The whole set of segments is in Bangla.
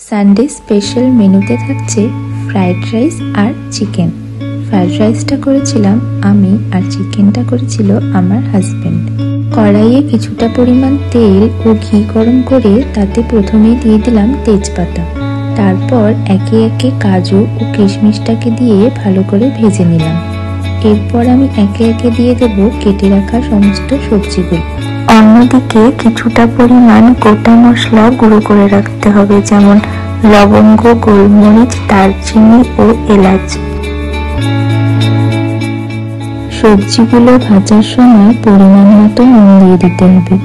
সানডে স্পেশাল মেনুতে থাকছে ফ্রাইড রাইস আর চিকেন। ফ্রাইড রাইসটা করেছিলাম আমি আর চিকেনটা করেছিল আমার হাজবেন্ড। কড়াইয়ে কিছুটা পরিমাণ তেল ও ঘি গরম করে তাতে প্রথমেই দিয়ে দিলাম তেজপাতা, তারপর একে একে কাজু ও কিশমিশটাকে দিয়ে ভালো করে ভেজে নিলাম। এরপর আমি একে একে দিয়ে দেব কেটে রাখা সমস্ত সবজিগুলো। অন্যদিকে কিছুটা পরিমাণ গোটা মশলা গুঁড়ো করে রাখতে হবে, যেমন লবঙ্গ, গোলমরিচ, দারচিনি ও এলাচ। সবজিগুলো ভাজার সময় পরিমাণ মতো নুন দিয়ে দিতে হবে।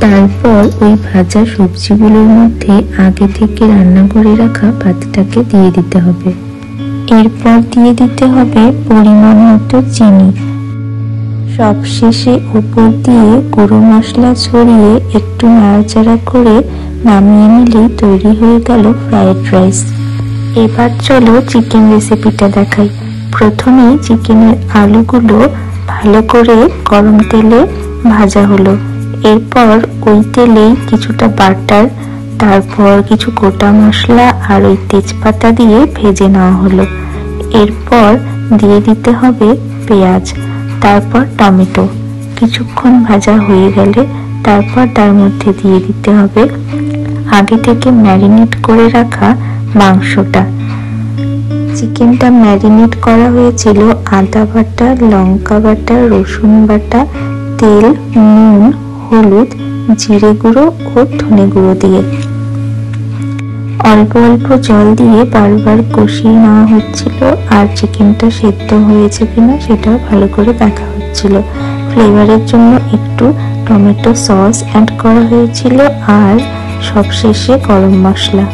তারপর ওই ভাজা সবজিগুলোর মধ্যে আগে থেকে রান্না করে রাখা ভাতটাকে দিয়ে দিতে হবে। এরপর দিয়ে দিতে হবে পরিমাণ মতো চিনি। সবশেষে উপর দিয়ে গুঁড়ো মশলা ছড়িয়ে একটু নাড়াচাড়া করে নামিয়ে নিলেই তৈরি হয়ে গেল ফ্রাইড রাইস। এবার চলো চিকেন রেসিপিটা দেখাই। প্রথমেই চিকেনের আলুগুলো ভালো করে গরম তেলে ভাজা হলো। এরপর ওই তেলেই কিছুটা বাটার, তারপর কিছু গোটা মশলা আর ওই তেজপাতা দিয়ে ভেজে নেওয়া হলো। এরপর দিয়ে দিতে হবে পেঁয়াজ, তারপর টমেটো। কিছুক্ষণ ভাজা হয়ে গেলে তারপর তার মধ্যে দিয়ে দিতে হবে আগে থেকে ম্যারিনেট করে রাখা মাংসটা। চিকেনটা ম্যারিনেট করা হয়েছিল আদা বাটা, লঙ্কা বাটা, রসুন বাটা, তেল, নুন, হলুদ, জিরে গুঁড়ো ও ধনে গুঁড়ো দিয়ে। অল্প অল্প জল দিয়ে বারবার কষিয়ে নেওয়া হচ্ছিল, আর চিকেনটা সেদ্ধ হয়েছে কিনা সেটাও ভালো করে দেখা হচ্ছিল। ফ্লেভারের জন্য একটু টমেটো সস অ্যাড করা হয়েছিল আর সবশেষে গরম মশলা।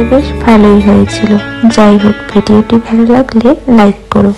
বেশ ভালোই হয়েছিল। যাই হোক, ভিডিওটি ভালো লাগলে লাইক করো।